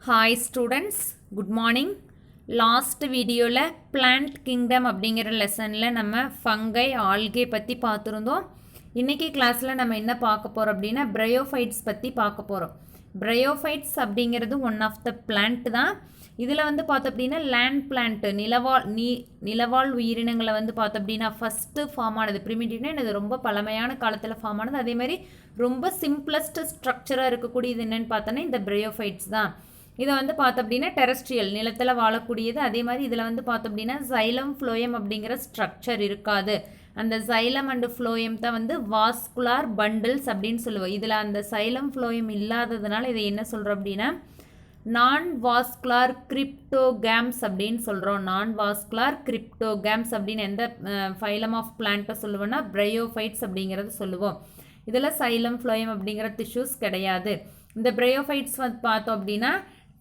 Hi students, good morning. Last video la plant kingdom அப்படிங்கிற லெசனில் நம்ம ஃபங்கை ஆல்கே பற்றி பார்த்துருந்தோம். இன்றைக்கி கிளாஸில் நம்ம என்ன பார்க்க போகிறோம் அப்படின்னா பிரையோஃபைட்ஸ் பற்றி பார்க்க போகிறோம். பிரையோஃபைட்ஸ் அப்படிங்கிறது ஒன் ஆஃப் த பிளான்ட் தான். இதில் பார்த்தோம் அப்படின்னா லேண்ட் பிளான்ட்டு நிலவாழ் உயிரினங்களை பார்த்தோம் அப்படின்னா ஃபஸ்ட்டு ஃபார்ம் ஆனது ப்ரிமிட்டிவ்னா இது ரொம்ப பழமையான காலத்தில் ஃபார்ம் ஆனது. அதேமாதிரி ரொம்ப சிம்பிளஸ்ட் ஸ்ட்ரக்சராக இருக்கக்கூடியது என்னென்னு பார்த்தோன்னா இந்த பிரையோஃபைட்ஸ் தான். இதை பார்த்தோம் அப்படின்னா டெரஸ்ட்ரியல் நிலத்தில் வாழக்கூடியது. அதே மாதிரி இதில் பார்த்தோம் அப்படின்னா சைலம் ஃப்ளோயம் அப்படிங்கிற ஸ்ட்ரக்சர் இருக்காது. அந்த சைலம் அண்டு ஃப்ளோயம் தான் வாஸ்குலார் பண்டில்ஸ் அப்படின்னு சொல்லுவோம். இதில் அந்த சைலம் ஃப்ளோயம் இல்லாததுனால இதை என்ன சொல்கிறோம் அப்படின்னா நான் வாஸ்குலார் கிரிப்டோகேம்ஸ் அப்படின்னு சொல்கிறோம். நான் வாஸ்குலார் கிரிப்டோகேம்ஸ் அப்படின்னு எந்த ஃபைலம் ஆஃப் பிளான்ட்டை சொல்லுவோம்னா பிரையோஃபைட்ஸ் அப்படிங்கிறது சொல்லுவோம். இதில் சைலம் ஃப்ளோயம் அப்படிங்கிற டிஷ்யூஸ் கிடையாது. இந்த பிரையோஃபைட்ஸ் பார்த்தோம் அப்படின்னா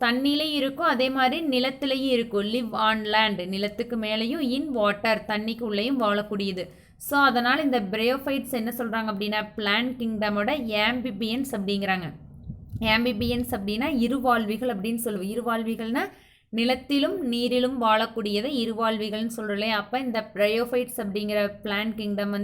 தண்ணிலையும் இருக்கும், அதே மாதிரி நிலத்திலையும் இருக்கும். லிவ் ஆன் லேண்ட், நிலத்துக்கு மேலேயும், இன் வாட்டர் தண்ணிக்கு உள்ளேயும் வாழக்கூடியது. ஸோ அதனால் இந்த பிரையோஃபைட்ஸ் என்ன சொல்கிறாங்க அப்படின்னா பிளான்ட் கிங்டமோட ஆம்பிபியன்ஸ் அப்படிங்கிறாங்க. ஆம்பிபியன்ஸ் அப்படின்னா இருவாழ்விகள் அப்படின்னு சொல்லுவோம். இருவாழ்விகள்னால் நிலத்திலும் நீரிலும் வாழக்கூடியதை இருவாழ்விகள்னு சொல்கிறோம். அப்போ இந்த பிரையோஃபைட்ஸ் அப்படிங்கிற பிளான்ட் கிங்டம்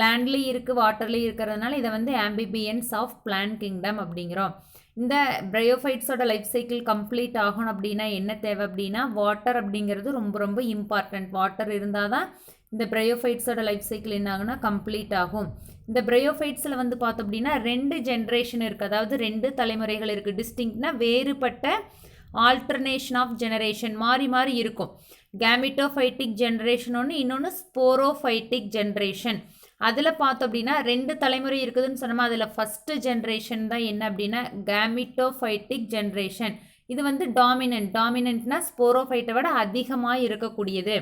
லேண்ட்லேயும் இருக்குது, வாட்டர்லேயும் இருக்கிறதுனால இதை ஆம்பிபியன்ஸ் ஆஃப் பிளான்ட் கிங்டம் அப்படிங்கிறோம். இந்த பிரையோஃபைட்ஸோட லைஃப் சைக்கிள் கம்ப்ளீட் ஆகணும் அப்படின்னா என்ன தேவை அப்படின்னா வாட்டர் அப்படிங்கிறது ரொம்ப ரொம்ப இம்பார்ட்டன்ட். வாட்டர் இருந்தால் தான் இந்த பிரையோஃபைட்ஸோட லைஃப் சைக்கிள் என்ன ஆகுனா கம்ப்ளீட் ஆகும். இந்த பிரையோஃபைட்ஸில் பார்த்தோம் அப்படின்னா 2 ஜென்ரேஷன் இருக்குது, அதாவது 2 தலைமுறைகள் இருக்குது. டிஸ்டிங்க்ட்னா வேறுபட்ட ஆல்டர்னேஷன் ஆஃப் ஜெனரேஷன் மாறி மாறி இருக்கும். கேமிட்டோஃபைட்டிக் ஜென்ரேஷன் ஒன்று, இன்னொன்று ஸ்போரோஃபைட்டிக் ஜென்ரேஷன். அதில் பார்த்தோம் அப்படின்னா 2 தலைமுறை இருக்குதுன்னு சொன்னோமா. அதில் ஃபஸ்ட்டு ஜென்ரேஷன் தான் என்ன அப்படின்னா கேமிட்டோஃபைட்டிக் ஜென்ரேஷன். இது டாமினன்ட்னா ஸ்போரோஃபைட்டை விட அதிகமாக இருக்கக்கூடியது.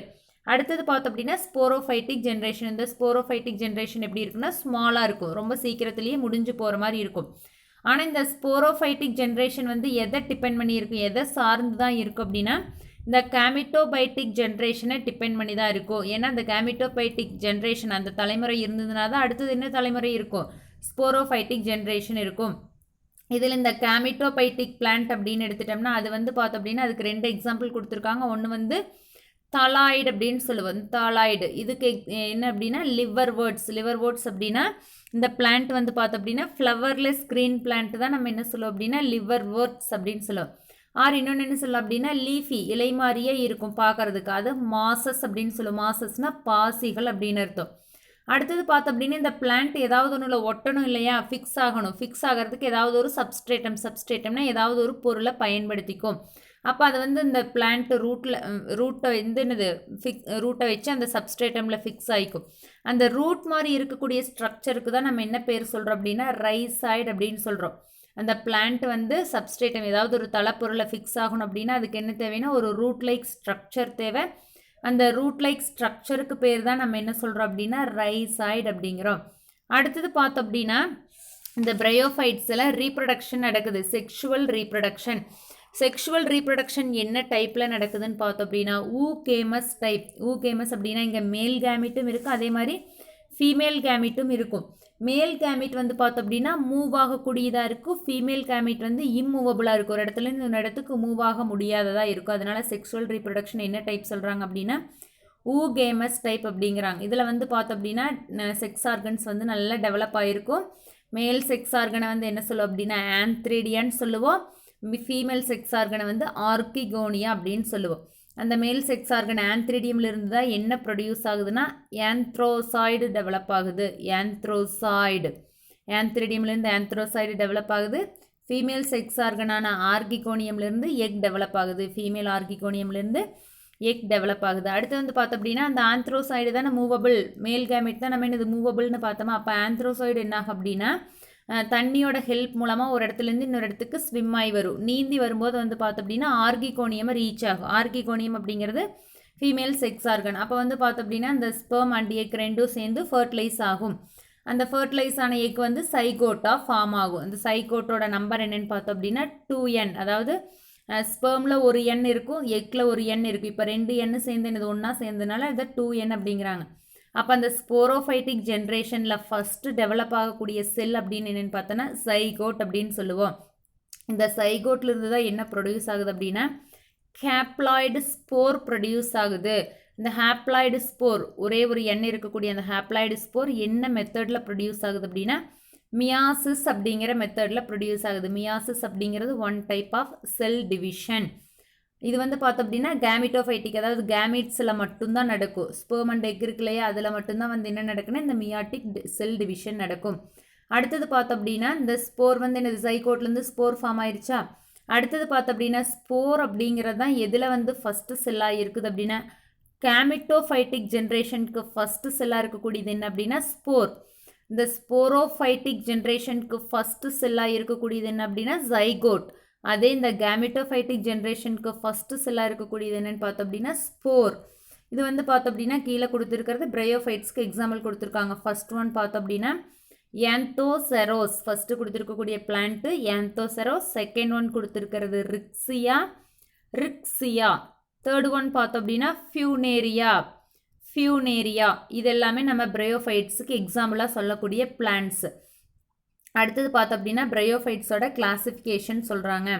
அடுத்தது பார்த்தோம் அப்படின்னா ஸ்போரோஃபைட்டிக் ஜென்ரேஷன். இந்த ஸ்போரோஃபைட்டிக் ஜென்ரேஷன் எப்படி இருக்குன்னா ஸ்மாலாக இருக்கும், ரொம்ப சீக்கிரத்துலேயே முடிஞ்சு போகிற மாதிரி இருக்கும். ஆனால் இந்த ஸ்போரோஃபைட்டிக் ஜென்ரேஷன் எதை டிபெண்ட் பண்ணி இருக்கும், எதை சார்ந்து தான் இருக்கும் அப்படின்னா இந்த கேமிட்டோபைட்டிக் ஜென்ரேஷனை டிபெண்ட் பண்ணி தான் இருக்கும். ஏன்னா அந்த கேமிட்டோபைட்டிக் ஜென்ரேஷன் அந்த தலைமுறை இருந்ததுனா தான் அடுத்தது என்ன தலைமுறை இருக்கும், ஸ்போரோஃபைட்டிக் ஜென்ரேஷன் இருக்கும். இதில் இந்த கேமிட்டோபைட்டிக் பிளான்ட் அப்படின்னு எடுத்துட்டோம்னா அது பார்த்தோம் அப்படின்னா அதுக்கு 2 எக்ஸாம்பிள் கொடுத்துருக்காங்க. ஒன்று தாலாய்டு அப்படின்னு சொல்லுவோம். தாலாய்டு இதுக்கு என்ன அப்படின்னா லிவர் வேர்ட்ஸ் அப்படின்னா இந்த பிளான்ட் பார்த்தோம் அப்படின்னா ஃப்ளவர்லெஸ் க்ரீன் பிளான்ட் தான் நம்ம என்ன சொல்லுவோம் அப்படின்னா லிவர் வேர்ட்ஸ் அப்படின்னு சொல்லுவோம். இன்னொன்று என்ன சொல்லலாம் அப்படின்னா லீஃபி, இலை மாதிரியே இருக்கும் பார்க்கறதுக்கு, அது மாசஸ் அப்படின்னு சொல்லுவோம். மாசஸ்னால் பாசிகள் அப்படின்னு அர்த்தம். அடுத்தது பார்த்தோம் அப்படின்னா இந்த பிளான்ட் ஏதாவது ஒன்றுல ஒட்டணும் இல்லையா, ஃபிக்ஸ் ஃபிக்ஸ் ஆகிறதுக்கு ஏதாவது ஒரு சப்ஸ்ட்ரேட்டம்னா ஏதாவது ஒரு பொருளை பயன்படுத்திக்கும். அப்போ அது இந்த பிளான்ட் ரூட்டை ரூட்டை வச்சு அந்த சப்ஸ்ட்ரேட்டமில் ஃபிக்ஸ் ஆகிக்கும். அந்த ரூட் மாதிரி இருக்கக்கூடிய ஸ்ட்ரக்சருக்கு தான் நம்ம என்ன பேர் சொல்கிறோம் அப்படின்னா ரைசாய்டு அப்படின்னு சொல்கிறோம். அந்த பிளான்ட் சப்ஸ்ட்ரேட்டம் ஏதாவது ஒரு தலைப்பொருளை ஃபிக்ஸ் ஆகணும் அப்படின்னா அதுக்கு என்ன தேவைன்னா ஒரு ரூட் லைக் ஸ்ட்ரக்சர் தேவை. அந்த ரூட் லைக் ஸ்ட்ரக்சருக்கு பேர் தான் நம்ம என்ன சொல்கிறோம் அப்படின்னா ரைசாய்டு அப்படிங்கிறோம். அடுத்தது பார்த்தோம் அப்படின்னா இந்த பிரையோஃபைட்ஸில் ரீப்ரொடக்ஷன் நடக்குது, செக்ஷுவல் ரீப்ரொடக்ஷன் என்ன டைப்பில் நடக்குதுன்னு பார்த்தோம் அப்படின்னா ஊகேமஸ் டைப். ஊகேமஸ் அப்படின்னா இங்கே மேல் கேமிட்டும் இருக்குது, அதே மாதிரி ஃபீமேல் கேமிட்டும் இருக்கும். மேல் கேமிட் பார்த்தோம் அப்படின்னா மூவ் ஆகக்கூடியதாக இருக்கும், ஃபீமேல் கேமிட் இம்மூவபுளாக இருக்கும், ஒரு இடத்துலேருந்து இன்னொரு இடத்துக்கு மூவ் ஆக முடியாததாக இருக்கும். அதனால் செக்ஷுவல் ரீப்ரொடக்ஷன் என்ன டைப் சொல்கிறாங்க அப்படின்னா ஊகேமஸ் டைப் அப்படிங்கிறாங்க. இதில் பார்த்தோம் அப்படின்னா செக்ஸ் ஆர்கன்ஸ் நல்லா டெவலப் ஆகிருக்கும். மேல் செக்ஸ் ஆர்கனை என்ன சொல்லுவோம் அப்படின்னா ஆந்த்ரிடியான்னு சொல்லுவோம். ஃபீமேல் செக்ஸ் ஆர்கனை ஆர்கிகோனியா அப்படின்னு சொல்லுவோம். அந்த மேல் செக்ஸ் ஆர்கன் ஆந்த்ரிடியமில் இருந்து தான் என்ன ப்ரொடியூஸ் ஆகுதுன்னா ஆந்த்ரோசாய்டு டெவலப் ஆகுது. ஆந்த்ரிடியம்லேருந்து ஆந்த்ரோசாய்டு டெவலப் ஆகுது. ஃபீமேல் செக்ஸ் ஆர்கனான ஆர்கிகோனியம்லேருந்து எக் டெவலப் ஆகுது. ஃபீமேல் ஆர்கிகோனியம்லேருந்து எக் டெவலப் ஆகுது. அடுத்து பார்த்தோம் அப்படின்னா அந்த ஆந்த்ரோசாய்டு தானே மூவபிள், மேல் கேமிட் தான் நம்ம என்னது மூவபிள்னு பார்த்தோமா. அப்போ ஆந்த்ரோசாய்டு என்ன ஆகும் அப்படின்னா தண்ணியோட ஹெல்ப் மூலமாக ஒரு இடத்துலேருந்து இன்னொரு இடத்துக்கு ஸ்விம் ஆகி வரும். நீந்தி வரும்போது பார்த்தோம் அப்படின்னா ஆர்கிகோனியமை ரீச் ஆகும். ஆர்கிகோனியம் அப்படிங்கிறது ஃபீமேல் செக்ஸ் ஆர்கன். அப்போ பார்த்தோம் அப்படின்னா இந்த ஸ்பெர்ம் அண்ட் எக் ரெண்டும் சேர்ந்து ஃபர்டிலைஸ் ஆகும். அந்த ஃபர்டிலைஸ் ஆன எக் சைகோட்டாக ஃபார்ம் ஆகும். அந்த சைகோட்டோட நம்பர் என்னென்னு பார்த்தோம் அப்படின்னா 2n. அதாவது ஸ்பெர்மில் ஒரு n இருக்கும், எக்கில் ஒரு n இருக்கும். இப்போ 2 n சேர்ந்து என்னது ஒன்றா சேர்ந்ததுனால இதை 2n அப்படிங்கிறாங்க. அப்போ அந்த ஸ்போரோஃபைட்டிக் ஜென்ரேஷனில் ஃபஸ்ட்டு டெவலப் ஆகக்கூடிய செல் அப்படின்னு என்னென்னு பார்த்தோன்னா சைகோட் அப்படின்னு சொல்லுவோம். இந்த சைகோட்ல இருந்து தான் என்ன ப்ரொடியூஸ் ஆகுது அப்படின்னா ஹேப்ளாய்டு ஸ்போர் ப்ரொடியூஸ் ஆகுது. இந்த ஹேப்ளாய்டு ஸ்போர் ஒரே ஒரு எண்ணெய் இருக்கக்கூடிய அந்த ஹேப்ளாய்டு ஸ்போர் என்ன மெத்தடில் ப்ரொடியூஸ் ஆகுது அப்படின்னா மியாசிஸ் அப்படிங்கிற மெத்தடில் ப்ரொடியூஸ் ஆகுது. மியாசிஸ் அப்படிங்கிறது one type of cell division. இது வந்து பார்த்தோம் அப்படின்னா கேமிட்டோஃபைட்டிக், அதாவது கேமிட்ஸில் மட்டும்தான் நடக்கும். ஸ்பெர்ம் அண்ட் எக் இருக்கு இல்லையா, அதில் மட்டும்தான் வந்து என்ன நடக்குன்னா இந்த மியாட்டிக் செல் டிவிஷன் நடக்கும். அடுத்தது பார்த்தோம் அப்படின்னா இந்த ஸ்போர் வந்து என்னது சைகோட்லேருந்து ஸ்போர் ஃபார்ம் ஆயிடுச்சா. அடுத்தது பார்த்தோம் அப்படின்னா ஸ்போர் அப்படிங்கிறது தான் எதில் வந்து ஃபஸ்ட்டு செல்லாக இருக்குது அப்படின்னா கேமிட்டோஃபைட்டிக் ஜென்ரேஷனுக்கு ஃபஸ்ட்டு செல்லாக இருக்கக்கூடியது என்ன அப்படின்னா ஸ்போர். இந்த ஸ்போரோஃபைட்டிக் ஜென்ரேஷனுக்கு ஃபஸ்ட்டு செல்லாக இருக்கக்கூடியது என்ன அப்படின்னா ஜைகோட். அதே இந்த கேமிட்டோஃபைட்டிக் ஜென்ரேஷனுக்கு ஃபஸ்ட்டு செல்லாக இருக்கக்கூடியது என்னென்னு பார்த்தோம் அப்படின்னா ஸ்போர். இது வந்து பார்த்தோம் அப்படின்னா கீழே கொடுத்துருக்கிறது பிரையோஃபைட்ஸ்க்கு எக்ஸாம்பிள் கொடுத்துருக்காங்க. ஃபர்ஸ்ட் ஒன் பார்த்தோம் அப்படின்னா ஏந்தோசெரோஸ், ஃபஸ்ட்டு கொடுத்துருக்கக்கூடிய பிளான்ட்டு ஏந்தோசெரோஸ். செகண்ட் ஒன் கொடுத்துருக்கிறது ரிக்ஸியா. தேர்ட் ஒன் பார்த்தோம் அப்படின்னா ஃபியூனேரியா. இது எல்லாமே நம்ம பிரையோஃபைட்ஸுக்கு எக்ஸாம்பிளாக சொல்லக்கூடிய பிளான்ட்ஸ். அடுத்தது பார்த்தோம் அப்படின்னா பிரையோஃபைட்ஸோட கிளாசிஃபிகேஷன் சொல்கிறாங்க.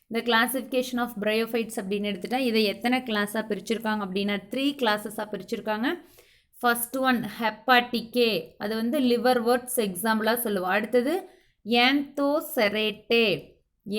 இந்த கிளாசிஃபிகேஷன் ஆஃப் பிரையோஃபைட்ஸ் அப்படின்னு எடுத்துகிட்டா இதை எத்தனை கிளாஸாக பிரிச்சுருக்காங்க அப்படின்னா 3 கிளாஸஸாக பிரிச்சுருக்காங்க. ஃபர்ஸ்ட் ஒன் ஹெப்பாட்டிகே, அது வந்து லிவர் வேர்ட்ஸ் எக்ஸாம்பிளாக சொல்லுவோம். அடுத்தது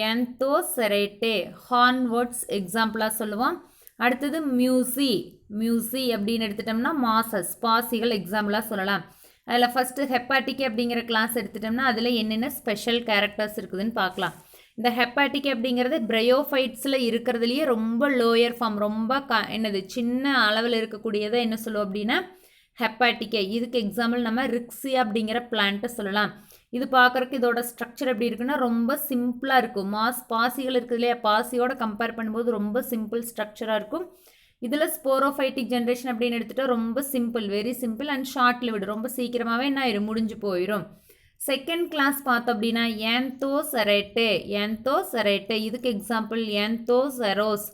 ஏந்தோசெரேட்டே ஹார்ன்வேர்ட்ஸ் எக்ஸாம்பிளாக சொல்லுவோம். அடுத்தது மியூசி அப்படின்னு எடுத்துட்டோம்னா மாசஸ் பாசிகள் எக்ஸாம்பிளாக சொல்லலாம். அதில் ஃபஸ்ட்டு ஹெப்பாட்டிக் அப்படிங்கிற கிளாஸ் எடுத்துட்டோம்னா அதில் என்னென்ன ஸ்பெஷல் கேரக்டர்ஸ் இருக்குதுன்னு பார்க்கலாம். இந்த ஹெப்பாட்டிக் அப்படிங்கிறது பிரையோஃபைட்ஸில் இருக்கிறதுலையே ரொம்ப லோயர் ஃபார்ம், ரொம்ப என்னது சின்ன அளவில் இருக்கக்கூடியதை என்ன சொல்லுவோம் அப்படின்னா ஹெப்பாட்டிக்கே. இதுக்கு எக்ஸாம்பிள் நம்ம ரிக்ஸியா அப்படிங்கிற பிளான்ட்டை சொல்லலாம். இது பார்க்குறக்கு இதோட ஸ்ட்ரக்சர் எப்படி இருக்குன்னா ரொம்ப சிம்பிளாக இருக்கும். பாசிகள் இருக்குது இல்லையா, பாசியோட கம்பேர் பண்ணும்போது ரொம்ப சிம்பிள் ஸ்ட்ரக்சராக இருக்கும். இதில் ஸ்போரோஃபைட்டிக் ஜென்ரேஷன் அப்படின்னு எடுத்துகிட்டா ரொம்ப simple, very simple and short lived, ரொம்ப சீக்கிரமாகவே என்ன ஆயிரும், முடிஞ்சு போயிடும். செகண்ட் கிளாஸ் பார்த்தோம் அப்படின்னா ஏந்தோசெரேட்டே, இதுக்கு எக்ஸாம்பிள் ஏந்தோசெரோஸ்.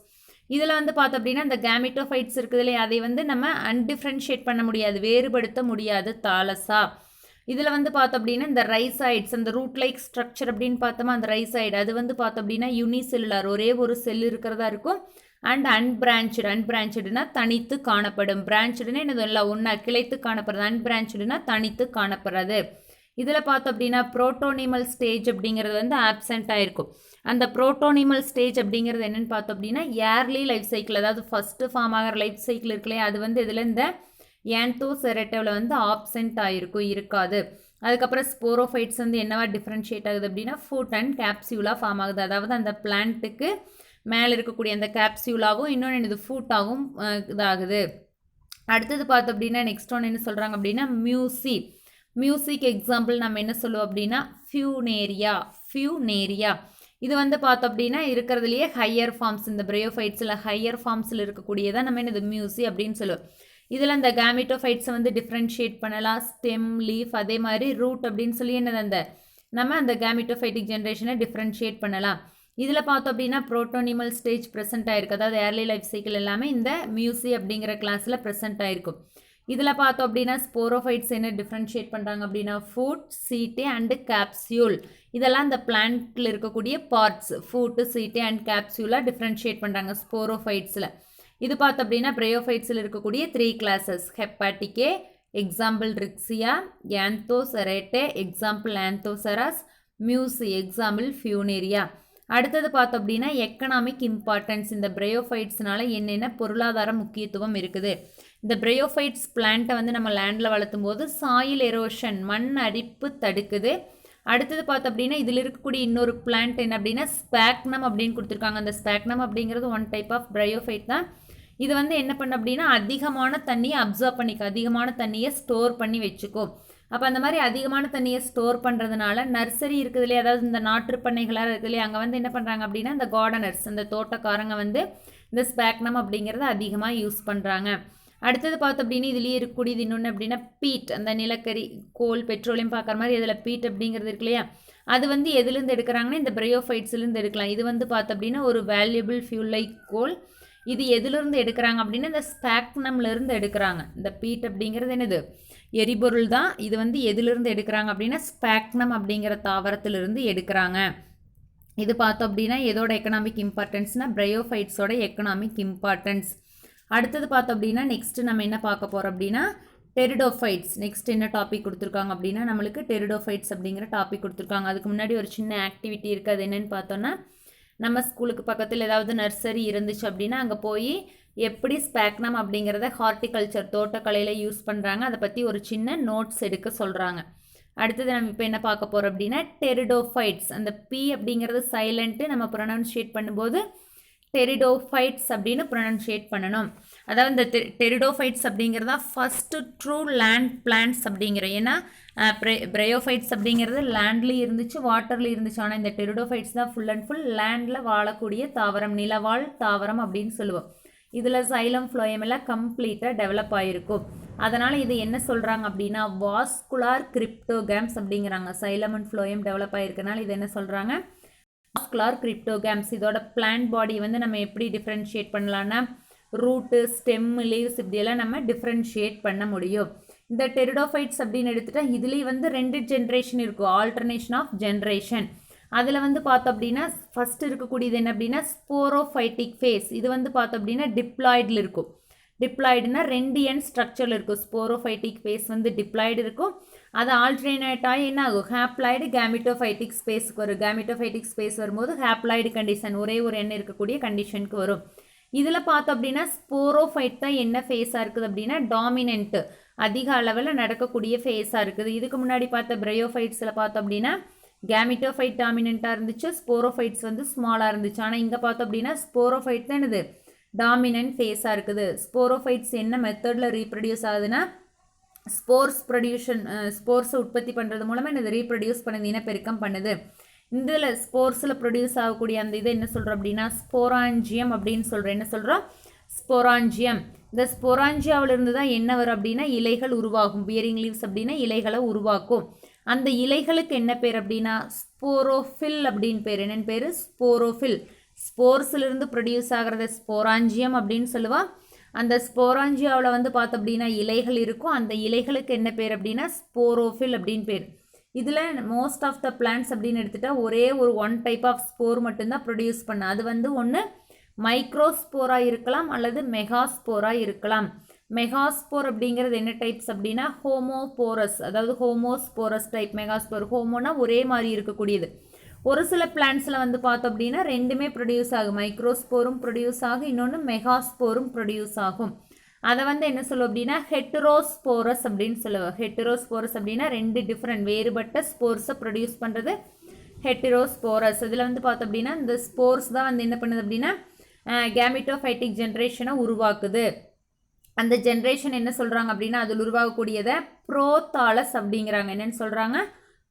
இதில் வந்து பார்த்தோம் அப்படின்னா இந்த கேமிட்டோஃபைட்ஸ் இருக்குது இல்லையா, அதை வந்து நம்ம அன்டிஃப்ரென்ஷியேட் பண்ண முடியாது, வேறுபடுத்த முடியாது தாலஸா. இதில் வந்து பார்த்தோம் அப்படின்னா இந்த ரைசாய்ட்ஸ், அந்த ரூட் லைக் ஸ்ட்ரக்சர் அப்படின்னு பார்த்தோமா அந்த ரைசாய்டு, அது வந்து பார்த்தோம் அப்படின்னா யூனிசெல்லுலார், ஒரே ஒரு செல் இருக்கிறதா இருக்கும். அண்ட் அன்பிரான்ச்சுடுனா தனித்து காணப்படும். பிரான்ச்சுடுனா என்னது இல்லை ஒன்றா கிளைத்து காணப்படுறது, அன்பிரான்ச்சுடுனா தனித்து காணப்படுறது. இதில் பார்த்தோம் அப்படின்னா புரோட்டோனிமல் ஸ்டேஜ் அப்படிங்கிறது வந்து ஆப்சென்ட் ஆகிருக்கும். அந்த புரோட்டோனிமல் ஸ்டேஜ் அப்படிங்கிறது என்னென்னு பார்த்தோம் அப்படின்னா ஏர்லி லைஃப் சைக்கிள், அதாவது ஃபஸ்ட்டு ஃபார்ம் ஆகிற லைஃப் சைக்கிள் இருக்குல்லையே, அது வந்து இதில் இந்த ஏந்தோசெரேட்டோவில் வந்து ஆப்சென்ட் ஆகிருக்கும், இருக்காது. அதுக்கப்புறம் ஸ்போரோஃபைட்ஸ் வந்து என்னவா டிஃப்ரென்ஷியேட் ஆகுது அப்படின்னா ஃபுட் அண்ட் கேப்சியூலாக ஃபார்ம் ஆகுது. அதாவது அந்த பிளான்ட்டுக்கு மேலே இருக்கக்கூடிய அந்த கேப்சியூலாகவும் இன்னொன்று என்னது ஃபுட்டாகவும் இதாகுது. அடுத்தது பார்த்தோம் அப்படின்னா நெக்ஸ்ட் ஒன்று என்ன சொல்கிறாங்க அப்படின்னா மியூசிக் எக்ஸாம்பிள் நம்ம என்ன சொல்லுவோம் அப்படின்னா ஃபியூனேரியா. இது வந்து பார்த்தோம் அப்படின்னா இருக்கிறதுலையே ஹையர் ஃபார்ம்ஸ், இந்த பிரையோஃபைட்ஸில் ஹையர் ஃபார்ம்ஸில் இருக்கக்கூடியதான் நம்ம என்னது மியூசி அப்படின்னு சொல்லுவோம். இதில் இந்த கேமிட்டோஃபைட்ஸை வந்து டிஃப்ரென்ஷியேட் பண்ணலாம், ஸ்டெம், லீஃப், அதே மாதிரி ரூட் அப்படின்னு சொல்லி என்னது நம்ம அந்த கேமிட்டோஃபைட்டிக் ஜென்ரேஷனை டிஃப்ரென்ஷியேட் பண்ணலாம். இதில் பார்த்தோம் அப்படின்னா புரோட்டோனிமல் ஸ்டேஜ் ப்ரெசென்ட் ஆகிருக்கு, அதாவது ஏர்லி லைஃப் சைக்கிள் எல்லாமே இந்த மியூசி அப்படிங்கிற கிளாஸில் ப்ரெசென்ட் ஆகிருக்கும். இதில் பார்த்தோம் அப்படின்னா ஸ்போரோஃபைட்ஸ் என்ன டிஃப்ரென்ஷியேட் பண்ணுறாங்க அப்படின்னா ஃபுட், சீட்டே அண்டு கேப்சியூல். இதெல்லாம் இந்த பிளான்ட்டில் இருக்கக்கூடிய பார்ட்ஸ், ஃபுட்டு, சீட்டே அண்ட் கேப்சியூலாக டிஃப்ரென்ஷியேட் பண்ணுறாங்க ஸ்போரோஃபைட்ஸில். இது பார்த்தோம் அப்படின்னா பிரையோஃபைட்ஸில் இருக்கக்கூடிய 3 classes, hepaticae example Riccia, anthocerotae example Anthoceros, musci example Funaria. அடுத்தது பார்த்தோம் அப்படின்னா எக்கனாமிக் இம்பார்ட்டன்ஸ், இந்த பிரையோஃபைட்ஸ்னால என்னென்ன பொருளாதார முக்கியத்துவம் இருக்குது. இந்த பிரையோஃபைட்ஸ் பிளான்ட்டை வந்து நம்ம லேண்டில் வளர்த்தும் போது சாயில் எரோஷன், மண் அரிப்பு தடுக்குது. அடுத்தது பார்த்தோம் அப்படின்னா இதில் இருக்கக்கூடிய இன்னொரு பிளான்ட் என்ன அப்படின்னா ஸ்பாக்னம் அப்படின்னு கொடுத்துருக்காங்க. அந்த ஸ்பாக்னம் அப்படிங்கிறது ஒன் டைப் ஆஃப் பிரையோஃபைட் தான். இது வந்து என்ன பண்ண அப்படின்னா அதிகமான தண்ணியை அப்சர்வ் பண்ணிக்கும், அதிகமான தண்ணியை ஸ்டோர் பண்ணி வச்சுக்கும். அப்போ அந்த மாதிரி அதிகமான தண்ணியை ஸ்டோர் பண்ணுறதுனால நர்சரி இருக்குது இல்லையா, அதாவது இந்த நாற்றுப்பண்ணைகளாக இருக்குது இல்லையா, அங்கே வந்து என்ன பண்ணுறாங்க அப்படின்னா இந்த கார்டனர்ஸ், அந்த தோட்டக்காரங்க வந்து இந்த ஸ்பாக்னம் அப்படிங்கிறத அதிகமாக யூஸ் பண்ணுறாங்க. அடுத்தது பார்த்தோம் அப்படின்னா இதுலேயே இருக்கக்கூடியது இன்னொன்று அப்படின்னா பீட், அந்த நிலக்கரி, கோல், பெட்ரோலியம் பார்க்குற மாதிரி இதில் பீட் அப்படிங்கிறது இருக்கு இல்லையா, அது வந்து எதுலேருந்து எடுக்கிறாங்கன்னா இந்த பிரையோஃபைட்ஸ்லேருந்து எடுக்கலாம். இது வந்து பார்த்தோம் அப்படின்னா ஒரு வேல்யூபிள் ஃபியூல் லைக் கோல். இது எதுலேருந்து எடுக்கிறாங்க அப்படின்னா இந்த ஸ்பாக்னம்லேருந்து எடுக்கிறாங்க. இந்த பீட் அப்படிங்கிறது என்னது எரிபொருள் தான். இது வந்து எதுலேருந்து எடுக்கிறாங்க அப்படின்னா ஸ்பாக்னம் அப்படிங்கிற தாவரத்திலிருந்து எடுக்கிறாங்க. இது பார்த்தோம் அப்படின்னா எதோட எக்கனாமிக் இம்பார்ட்டன்ஸ்னால் பிரையோஃபைட்ஸோட எக்கனாமிக் இம்பார்ட்டன்ஸ். அடுத்தது பார்த்தோம் அப்படின்னா நெக்ஸ்ட்டு நம்ம என்ன பார்க்க போகிறோம் அப்படின்னா டெரிடோஃபைட்ஸ். நெக்ஸ்ட் என்ன டாபிக் கொடுத்துருக்காங்க அப்படின்னா நம்மளுக்கு டெரிடோஃபைட்ஸ் அப்படிங்கிற டாபிக் கொடுத்துருக்காங்க. அதுக்கு முன்னாடி ஒரு சின்ன ஆக்டிவிட்டி இருக்குது. அது என்னென்னு பார்த்தோன்னா நம்ம ஸ்கூலுக்கு பக்கத்தில் ஏதாவது நர்சரி இருந்துச்சு அப்படின்னா அங்கே போய் எப்படி ஸ்பேக்னம் அப்படிங்கிறத ஹார்டிகல்ச்சர் தோட்டக்கலையில் யூஸ் பண்ணுறாங்க அதை பற்றி ஒரு சின்ன நோட்ஸ் எடுக்க சொல்கிறாங்க. அடுத்தது நம்ம இப்போ என்ன பார்க்க போகிறோம் அப்படின்னா டெரிடோஃபைட்ஸ். அந்த பி அப்படிங்கிறது சைலண்ட்டு, நம்ம ப்ரொனவுன்ஷியேட் பண்ணும்போது டெரிடோஃபைட்ஸ் அப்படின்னு ப்ரொனவுன்ஷியேட் பண்ணணும். அதாவது இந்த டெரிடோஃபைட்ஸ் அப்படிங்கிறதா ஃபஸ்ட்டு ட்ரூ லேண்ட் பிளான்ட்ஸ் அப்படிங்கிற. ஏன்னா பிரையோஃபைட்ஸ் அப்படிங்கிறது லேண்ட்லேயும் இருந்துச்சு வாட்டர்லேயும் இருந்துச்சு. ஆனால் இந்த டெரிடோஃபைட்ஸ் தான் ஃபுல் அண்ட் ஃபுல் லேண்டில் வாழக்கூடிய தாவரம், நிலவாழ் தாவரம் அப்படின்னு சொல்லுவோம். இதில் சைலம் ஃப்ளோயம் எல்லாம் கம்ப்ளீட்டாக டெவலப் ஆகிருக்கும். அதனால் இது என்ன சொல்கிறாங்க அப்படின்னா வாஸ்குலார் கிரிப்டோகேம்ஸ் அப்படிங்கிறாங்க. சைலம் அண்ட் ஃப்ளோயம் டெவலப் ஆகிருக்கனால இது என்ன சொல்கிறாங்க வாஸ்குலார் கிரிப்டோகேம்ஸ். இதோட பிளான்ட் பாடி வந்து நம்ம எப்படி டிஃப்ரென்ஷியேட் பண்ணலான்னா ரூட்டு, ஸ்டெம், லீவ்ஸ் இப்படியெல்லாம் நம்ம டிஃப்ரென்ஷியேட் பண்ண முடியும். இந்த டெரிடோஃபைட்ஸ் அப்படின்னு எடுத்துகிட்டா இதுலேயே வந்து 2 ஜென்ரேஷன் இருக்கும், ஆல்டர்னேஷன் ஆஃப் ஜென்ரேஷன். அதில் வந்து பார்த்தோம் அப்படின்னா ஃபஸ்ட்டு இருக்கக்கூடியது என்ன அப்படின்னா ஸ்போரோஃபைட்டிக் ஃபேஸ். இது வந்து பார்த்தோம் அப்படின்னா டிப்ளாய்டில் இருக்கும். டிப்ளாய்டுனா 2 எண்ட் ஸ்ட்ரக்சரில் இருக்கும். ஸ்போரோஃபைட்டிக் ஃபேஸ் வந்து டிப்ளாய்டு இருக்கும். அது ஆல்டர்னேட் ஆகி என்ன ஆகும் ஹேப்ளாய்டு கேமிட்டோஃபைட்டிக் ஸ்பேஸுக்கு வரும். கேமிட்டோஃபைட்டிக் ஸ்பேஸ் வரும்போது ஹேப்ளாய்டு கண்டிஷன் ஒரே ஒரு எண்ணெய் இருக்கக்கூடிய கண்டிஷனுக்கு வரும். இதில் பார்த்தோம் அப்படின்னா ஸ்போரோஃபைட் தான் என்ன ஃபேஸாக இருக்குது அப்படின்னா டாமினன்ட்டு, அதிக அளவில் நடக்கக்கூடிய ஃபேஸாக இருக்குது. இதுக்கு முன்னாடி பார்த்த பிரையோஃபைட்ஸில் பார்த்தோம் அப்படின்னா கேமிட்டோஃபைட் டாமினண்ட்டாக இருந்துச்சு, ஸ்போரோஃபைட்ஸ் வந்து ஸ்மாலாக இருந்துச்சு. ஆனால் இங்கே பார்த்தோம் அப்படின்னா ஸ்போரோஃபைட் தான் என்னது டாமினன்ட் ஃபேஸாக இருக்குது. ஸ்போரோஃபைட்ஸ் என்ன மெத்தடில் ரீப்ரொடியூஸ் ஆகுதுன்னா ஸ்போர்ஸை உற்பத்தி பண்ணுறது மூலமாக என்னது ரீப்ரொடியூஸ் பண்ணுது, இனப்பெருக்கம் பண்ணுது. இதில் ஸ்போர்ஸில் ப்ரொடியூஸ் ஆகக்கூடிய அந்த இதை என்ன சொல்கிறோம் அப்படின்னா ஸ்போராஞ்சியம் அப்படின்னு சொல்கிறோம். என்ன சொல்கிறோம் ஸ்போராஞ்சியம். இந்த ஸ்போராஞ்சியாவிலிருந்து தான் என்ன வரும் அப்படின்னா இலைகள் உருவாகும். பியரிங் லீவ்ஸ் அப்படின்னா இலைகளை உருவாக்கும். அந்த இலைகளுக்கு என்ன பேர் அப்படின்னா ஸ்போரோஃபில் அப்படின்னு பேர். என்னென்னு பேர் ஸ்போரோஃபில். ஸ்போர்ஸிலிருந்து ப்ரொடியூஸ் ஆகிறத ஸ்போராஞ்சியம் அப்படின்னு சொல்லுவாள். அந்த ஸ்போராஞ்சியாவில் வந்து பார்த்தோம் அப்படின்னா இலைகள் இருக்கும். அந்த இலைகளுக்கு என்ன பேர் அப்படின்னா ஸ்போரோஃபில் அப்படின்னு பேர். இதில் மோஸ்ட் ஆஃப் த பிளான்ட்ஸ் அப்படின்னு எடுத்துகிட்டா ஒரே ஒரு 1 டைப் ஆஃப் ஸ்போர் மட்டும்தான் ப்ரொடியூஸ் பண்ண. அது வந்து ஒன்று மைக்ரோஸ்போராக இருக்கலாம் அல்லது மெகாஸ்போராக இருக்கலாம். மெகாஸ்போர் அப்படிங்கிறது என்ன டைப்ஸ் அப்படின்னா ஹோமோபோரஸ், அதாவது ஹோமோஸ்போரஸ் டைப். மெகாஸ்போர் ஹோமோனா ஒரே மாதிரி இருக்கக்கூடியது. ஒரு சில பிளான்ட்ஸில் வந்து பார்த்தோம் அப்படின்னா 2மே ப்ரொடியூஸ் ஆகும். மைக்ரோஸ்போரும் ப்ரொடியூஸ் ஆகும், இன்னொன்று மெகாஸ்போரும் ப்ரொடியூஸ் ஆகும். அதை வந்து என்ன சொல்லுவோம் அப்படின்னா ஹெட்டரோஸ்போரஸ் அப்படின்னு சொல்லுவோம். ஹெட்டரோஸ்போரஸ் அப்படின்னா 2 டிஃப்ரெண்ட் வேறுபட்ட ஸ்போர்ஸை ப்ரொடியூஸ் பண்ணுறது ஹெட்டரோஸ்போரஸ். இதில் வந்து பார்த்தோம் அப்படின்னா இந்த ஸ்போர்ஸ் தான் வந்து என்ன பண்ணுது அப்படின்னா கேமிட்டோஃபைட்டிக் ஜென்ரேஷனை உருவாக்குது. அந்த ஜென்ரேஷன் என்ன சொல்கிறாங்க அப்படின்னா அதில் உருவாகக்கூடியதை ப்ரோதாலஸ் அப்படிங்கிறாங்க. என்னென்னு சொல்கிறாங்க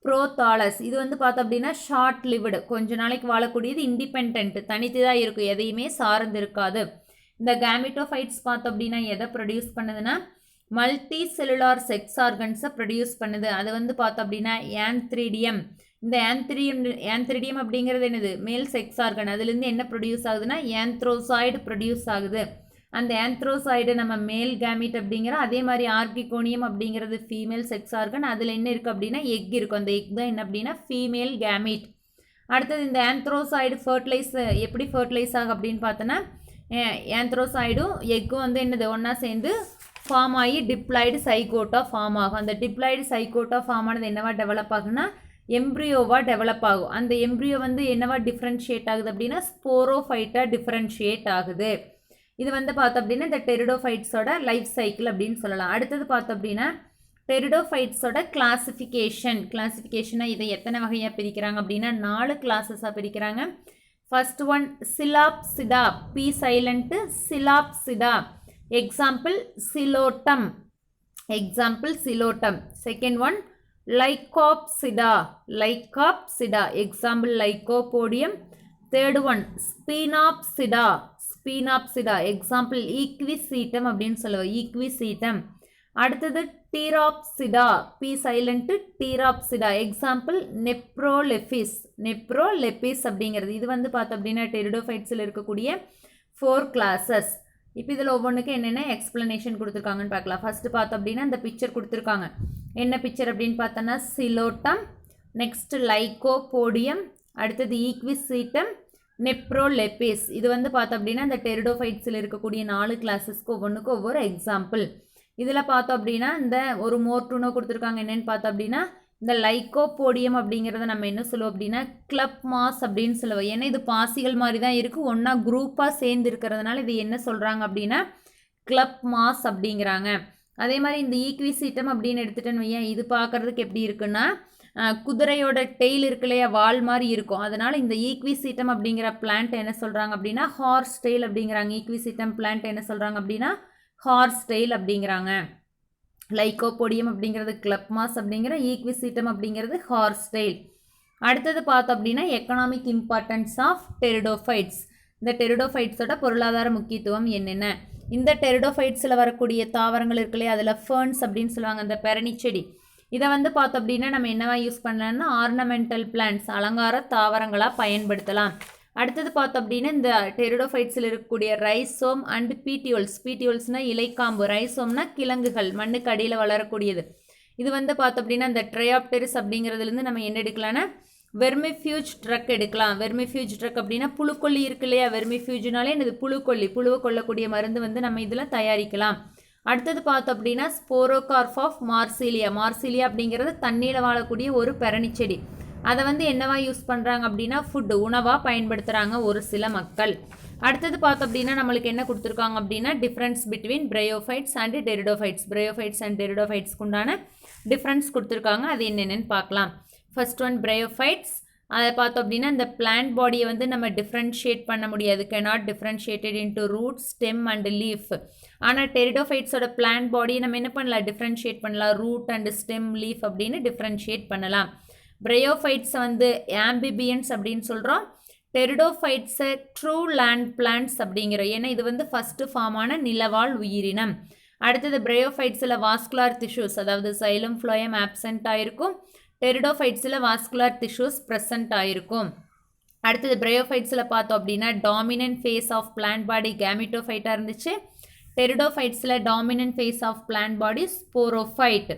ப்ரோதாலஸ். இது வந்து பார்த்தோம் அப்படின்னா ஷார்ட் லிவ்டு, கொஞ்ச நாளைக்கு வாழக்கூடியது, இண்டிபெண்ட், தனித்து தான் இருக்கும், எதையுமே சார்ந்து இருக்காது. இந்த கேமிட்டோஃபைட்ஸ் பார்த்தோம் அப்படின்னா எதை ப்ரொடியூஸ் பண்ணுதுன்னா மல்டி செல்லுலார் செக்ஸ் ஆர்கன்ஸை ப்ரொடியூஸ் பண்ணுது. அது வந்து பார்த்தோம் அப்படின்னா ஆந்த்ரிடியம். இந்த ஆந்த்ரிடியம் அப்படிங்கிறது என்னது மேல் செக்ஸ் ஆர்கன். அதுலேருந்து என்ன ப்ரொடியூஸ் ஆகுதுன்னா ஆந்த்ரோசாய்டு ப்ரொடியூஸ் ஆகுது. அந்த ஆந்த்ரோசாய்டு நம்ம மேல் கேமிட் அப்படிங்கிற, அதே மாதிரி ஆர்கிகோனியம் அப்படிங்கிறது ஃபீமேல் செக்ஸ் ஆர்கன். அதில் என்ன இருக்குது அப்படின்னா எக் இருக்கும். அந்த எக் தான் என்ன அப்படின்னா ஃபீமேல் கேமிட். அடுத்தது இந்த ஆந்த்ரோசாய்டு எப்படி ஃபர்டிலைஸ் ஆகும் அப்படின்னு பார்த்தோன்னா ஆந்த்ரோசாய்டும் எக்கும் வந்து என்னது ஒன்றா சேர்ந்து ஃபார்ம் ஆகி டிப்ளாய்டு சைகோட்டாக ஃபார்ம் ஆகும். அந்த டிப்ளாய்டு சைகோட்டாக ஃபார்ம் ஆனது என்னவா டெவலப் ஆகுன்னா எம்ப்ரியோவாக டெவலப் ஆகும். அந்த எம்ப்ரியோ வந்து என்னவா டிஃப்ரென்ஷியேட் ஆகுது அப்படின்னா ஸ்போரோஃபைட்டாக டிஃப்ரென்ஷியேட் ஆகுது. இது வந்து பார்த்தோம் அப்படின்னா இந்த டெரிடோஃபைட்ஸோட லைஃப் சைக்கிள் அப்படின்னு சொல்லலாம். அடுத்தது பார்த்தோம் அப்படின்னா டெரிடோஃபைட்ஸோட கிளாசிஃபிகேஷனாக இதை எத்தனை வகையாக பிரிக்கிறாங்க அப்படின்னா 4 கிளாஸஸாக பிரிக்கிறாங்க. First one Psilopsida, P silent Psilopsida. Example Psilotum. Second one Lycopsida. Example Lycopodium. Third one Sphenopsida. Example Equisetum அப்படின்னு சொல்லுவோம், ஈக்விசீட்டம். அடுத்தது Pteropsida, P silent Pteropsida. Example Nephrolepis அப்படிங்கிறது. இது வந்து பார்த்தோம் அப்படின்னா டெரிடோஃபைட்ஸில் இருக்கக்கூடிய 4 கிளாஸஸ். இப்போ இதில் ஒவ்வொன்றுக்கு என்னென்ன எக்ஸ்ப்ளனேஷன் கொடுத்துருக்காங்கன்னு பார்க்கலாம். ஃபஸ்ட்டு பார்த்தோம் அப்படின்னா இந்த பிக்சர் கொடுத்துருக்காங்க. என்ன பிக்சர் அப்படின்னு பார்த்தோன்னா சிலோட்டம், நெக்ஸ்ட் லைகோபோடியம், அடுத்தது ஈக்விசீட்டம், நெப்ரோலெபிஸ். இது வந்து பார்த்தோம் அப்படின்னா இந்த டெரிடோஃபைட்ஸில் இருக்கக்கூடிய 4 கிளாஸஸ்க்கு ஒவ்வொன்றுக்கும் ஒவ்வொரு எக்ஸாம்பிள். இதில் பார்த்தோம் அப்படின்னா இந்த ஒரு மோர்டூனோ கொடுத்துருக்காங்க. என்னென்னு பார்த்தோம் அப்படின்னா இந்த லைக்கோபோடியம் அப்படிங்கிறத நம்ம என்ன சொல்லுவோம் அப்படின்னா கிளப் மாஸ் அப்படின்னு சொல்லுவோம். ஏன்னா இது பாசிகள் மாதிரி தான் இருக்குது, ஒன்றா குரூப்பாக சேர்ந்து இருக்கிறதுனால இது என்ன சொல்கிறாங்க அப்படின்னா கிளப் மாஸ் அப்படிங்கிறாங்க. அதே மாதிரி இந்த ஈக்விசீட்டம் அப்படின்னு எடுத்துட்டேன்னு வையேன், இது பார்க்குறதுக்கு எப்படி இருக்குன்னா குதிரையோட டெய்ல் இருக்கு இல்லையா, வால் மாதிரி இருக்கும். அதனால் இந்த ஈக்விசீட்டம் அப்படிங்கிற பிளான்ட் என்ன சொல்கிறாங்க அப்படின்னா ஹார்ஸ் டெய்ல் அப்படிங்கிறாங்க. ஈக்விசீட்டம் பிளான்ட் என்ன சொல்கிறாங்க அப்படின்னா ஹார்ஸ் டெய்ல் அப்படிங்கிறாங்க. லைக்கோபோடியம் அப்படிங்கிறது கிளப் மாஸ் அப்படிங்கிற, ஈக்விசீட்டம் அப்படிங்கிறது ஹார்ஸ் டெய்ல். அடுத்தது பார்த்தோம் அப்படின்னா எக்கனாமிக் இம்பார்ட்டன்ஸ் ஆஃப் டெரிடோஃபைட்ஸ். இந்த டெரிடோஃபைட்ஸோட பொருளாதார முக்கியத்துவம் என்னென்ன? இந்த டெரிடோஃபைட்ஸில் வரக்கூடிய தாவரங்கள் இருக்கு இல்லையா, அதில் ஃபர்ன்ஸ் அப்படின்னு சொல்லுவாங்க, அந்த பெரணி செடி. இதை வந்து பார்த்தோம் அப்படின்னா நம்ம என்னவா யூஸ் பண்ணலாம்னா ஆர்னமெண்டல் பிளான்ட்ஸ், அலங்கார தாவரங்களாக பயன்படுத்தலாம். அடுத்தது பார்த்தோம் அப்படின்னா இந்த டெரிடோஃபைட்ஸில் இருக்கக்கூடிய ரைசோம் அண்ட் பீட்டியோல்ஸ். பீட்டியோல்ஸ்னால் இலைக்காம்பு, ரைசோம்னா கிழங்குகள், மண்ணுக்கு அடியில் வளரக்கூடியது. இது வந்து பார்த்தோம் அப்படின்னா இந்த ட்ரையாப்டெரிஸ் அப்படிங்கிறதுலேருந்து நம்ம என்ன எடுக்கலாம்னா வெர்மிஃப்யூஜ் ட்ரக் எடுக்கலாம். வெர்மிஃப்யூஜ் ட்ரக் அப்படின்னா புழுக்கொல்லி இருக்கு இல்லையா, வெர்மிஃப்யூஜ்னாலே இது புழுக்கொல்லி, புழுவை கொல்லக்கூடிய மருந்து வந்து நம்ம இதில் தயாரிக்கலாம். அடுத்தது பார்த்தோம் அப்படின்னா ஸ்போரோகார்ப் ஆஃப் மார்சிலியா. மார்சிலியா அப்படிங்கிறது தண்ணியில் வாழக்கூடிய ஒரு பெரணி செடி. அதை வந்து என்னவா யூஸ் பண்ணுறாங்க அப்படின்னா ஃபுட்டு, உணவாக பயன்படுத்துகிறாங்க ஒரு சில மக்கள். அடுத்தது பார்த்தோம் அப்படின்னா நம்மளுக்கு என்ன கொடுத்துருக்காங்க அப்படின்னா difference between bryophytes and pteridophytes. Bryophytes and டெரிடோஃபைட்ஸ்க்கு உண்டான டிஃப்ரென்ஸ் கொடுத்துருக்காங்க, அது என்னென்னு பார்க்கலாம். First one bryophytes. அதை பார்த்தோம் அப்படின்னா இந்த பிளான்ட் பாடியை வந்து நம்ம டிஃப்ரென்ஷியேட் பண்ண முடியாது, cannot differentiated into root, stem and leaf. ஆனால் டெரிடோஃபைட்ஸோட பிளான்ட் பாடியை நம்ம என்ன பண்ணலாம், டிஃப்ரென்ஷியேட் பண்ணலாம், ரூட் அண்ட் ஸ்டெம், லீஃப் அப்படின்னு டிஃப்ரென்ஷியேட் பண்ணலாம். பிரயோஃபைட்ஸை வந்து ஆம்பிபியன்ஸ் அப்படின்னு சொல்கிறோம், டெரிடோஃபைட்ஸை ட்ரூ லேண்ட் பிளான்ட்ஸ் அப்படிங்கிறோம். ஏன்னா இது வந்து ஃபஸ்ட்டு ஃபார்மான நிலவாழ் உயிரினம். அடுத்தது பிரயோஃபைட்ஸில் வாஸ்குலார் டிஷ்யூஸ், அதாவது சைலம் ஃப்ளோயம் ஆப்சென்ட் ஆகிருக்கும், டெரிடோஃபைட்ஸில் வாஸ்குலார் டிஷ்யூஸ் ப்ரெசன்ட் ஆகிருக்கும். அடுத்தது பிரயோஃபைட்ஸில் பார்த்தோம் அப்படின்னா dominant phase of plant body கேமிட்டோஃபைட்டாக இருந்துச்சு. டெரிடோஃபைட்ஸில் dominant phase of plant body sporophyte.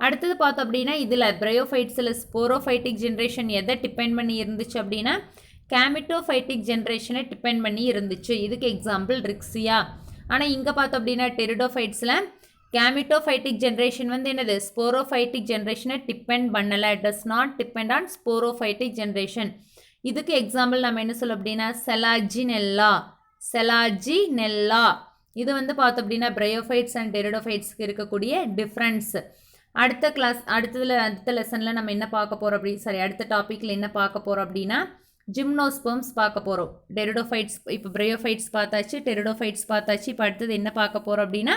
அடுத்தது பார்த்தோம் அப்படின்னா இதில் பிரயோஃபைட்ஸில் ஸ்போரோஃபைட்டிக் ஜென்ரேஷன் எதை டிபெண்ட் பண்ணி இருந்துச்சு அப்படின்னா கேமிட்டோஃபைட்டிக் ஜென்ரேஷனை டிபெண்ட் பண்ணி இருந்துச்சு. இதுக்கு எக்ஸாம்பிள் ரிக்ஸியா. ஆனால் இங்கே பார்த்தோம் அப்படின்னா டெரிடோஃபைட்ஸில் கேமிட்டோஃபைட்டிக் ஜென்ரேஷன் வந்து என்னது ஸ்போரோஃபைட்டிக் ஜென்ரேஷனை டிபெண்ட் பண்ணலை, does not depend on sporophytic generation. இதுக்கு எக்ஸாம்பிள் நம்ம என்ன சொல்ல அப்படின்னா செலாஜினெல்லா. செலாஜினெல்லா இது வந்து பார்த்தோம் அப்படின்னா பிரயோஃபைட்ஸ் அண்ட் டெரிடோஃபைட்ஸ்க்கு இருக்கக்கூடிய டிஃப்ரென்ஸ். அடுத்த லெசனில் நம்ம என்ன பார்க்க போகிறோம் அடுத்த டாப்பிக்கில் என்ன பார்க்க போகிறோம் அப்படின்னா ஜிம்னோஸ்பெர்ம்ஸ் பார்க்க போகிறோம். டெரிடோஃபைட்ஸ் இப்போ பிரயோஃபைட்ஸ் பார்த்தாச்சு, டெரிடோஃபைட்ஸ் பார்த்தாச்சு. இப்போ அடுத்தது என்ன பார்க்க போகிறோம் அப்படின்னா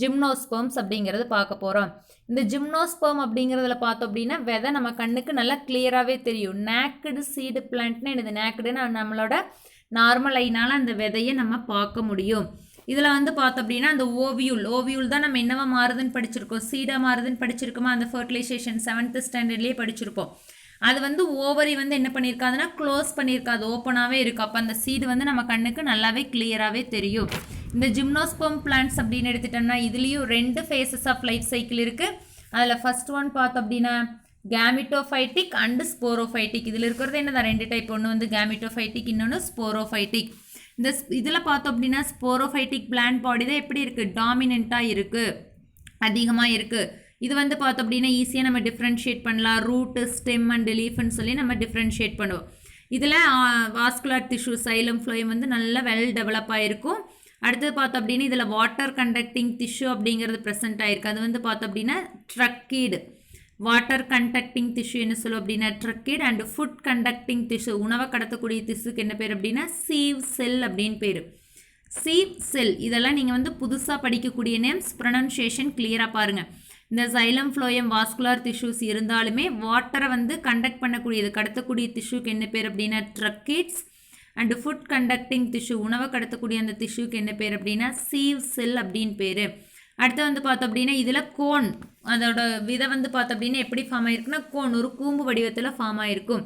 ஜிம்னோஸ்பெர்ம்ஸ் அப்படிங்கிறது பார்க்க போகிறோம். இந்த ஜிம்னோஸ்பெர்ம் அப்படிங்கிறதுல பார்த்தோம் அப்படின்னா விதை நம்ம கண்ணுக்கு நல்லா கிளியராகவே தெரியும். நேக்கடு சீடு பிளான்ட்னு என்னது, நேக்கடுன்னு நம்மளோட நார்மல் ஐனால் அந்த விதையை நம்ம பார்க்க முடியும். இதில் வந்து பார்த்தோம் அப்படின்னா அந்த ஓவியூல் தான் நம்ம என்னவா மாறுதுன்னு படிச்சிருக்கோம், சீடாக மாறுதுன்னு படிச்சிருக்கோமா, அந்த ஃபர்டிலைசேஷன் 7th ஸ்டாண்டர்ட்லேயே படிச்சிருப்போம். அது வந்து ஓவரி வந்து என்ன பண்ணியிருக்காதுன்னா க்ளோஸ் பண்ணியிருக்காது, ஓப்பனாகவே இருக்குது. அப்போ அந்த சீடு வந்து நம்ம கண்ணுக்கு நல்லாவே கிளியராகவே தெரியும். இந்த ஜிம்னோஸ்பெர்ம் பிளான்ட்ஸ் அப்படின்னு எடுத்துட்டோம்னா இதுலேயும் 2 ஃபேஸஸ் ஆஃப் லைஃப் சைக்கிள் இருக்குது. அதில் ஃபர்ஸ்ட் ஒன் பார்த்தோம் அப்படின்னா கேமிட்டோஃபைட்டிக் அண்டு ஸ்போரோஃபைட்டிக். இதில் இருக்கிறது என்னதான் 2 டைப், ஒன்று வந்து கேமிட்டோஃபைட்டிக், இன்னொன்று ஸ்போரோஃபைட்டிக். இந்த இதில் பார்த்தோம் அப்படின்னா ஸ்போரோஃபைட்டிக் பிளான்ட் பாடி தான் எப்படி இருக்குது, டாமினண்ட்டாக இருக்குது, அதிகமாக இருக்குது. இது வந்து பார்த்தோம் அப்படின்னா ஈஸியாக நம்ம டிஃப்ரென்ஷியேட் பண்ணலாம், ரூட்டு, ஸ்டெம் அண்ட் லீஃப்னு சொல்லி நம்ம டிஃப்ரென்ஷியேட் பண்ணுவோம். இதில் வாஸ்குலார் டிஷ்யூ சைலம் ஃப்ளோயம் வந்து நல்லா வெல் டெவலப் ஆகிருக்கும். அடுத்தது பார்த்தோம் அப்படின்னா இதில் வாட்டர் கண்டக்டிங் டிஷ்யூ அப்படிங்கிறது ப்ரெசென்ட் ஆகிருக்கு. அது வந்து பார்த்தோம் அப்படின்னா ட்ரக்கீடு. வாட்டர் கண்டக்டிங் டிஷ்யூ என்ன சொல்லுவோம் அப்படின்னா ட்ரக்கீட். அண்ட் ஃபுட் கண்டக்டிங் டிஷ்யூ, உணவை கடத்தக்கூடிய திசுக்கு என்ன பேர் அப்படின்னா சீவ் செல் அப்படின்னு பேர். சீவ் செல் இதெல்லாம் நீங்கள் வந்து புதுசாக படிக்கக்கூடிய நேம்ஸ், ப்ரொனன்சியேஷன் கிளியராக பாருங்கள். இந்த சைலம் ஃப்ளோயம் வாஸ்குலார் டிஷ்யூஸ் இருந்தாலுமே வாட்டரை வந்து கண்டக்ட் பண்ணக்கூடியது, கடத்தக்கூடிய டிஷ்யூக்கு என்ன பேர் அப்படின்னா tracheids. And food conducting tissue, உணவை கடத்தக்கூடிய அந்த டிஷ்யூக்கு என்ன பேர் அப்படின்னா சீவ் செல் அப்படின்னு பேர். அடுத்து வந்து பார்த்தோம் அப்படின்னா இதில் கோன், அதோட விதை வந்து பார்த்தோம் அப்படின்னா எப்படி ஃபார்ம் ஆகிருக்குன்னா கோன், ஒரு கூம்பு வடிவத்தில் ஃபார்ம் ஆகிருக்கும்.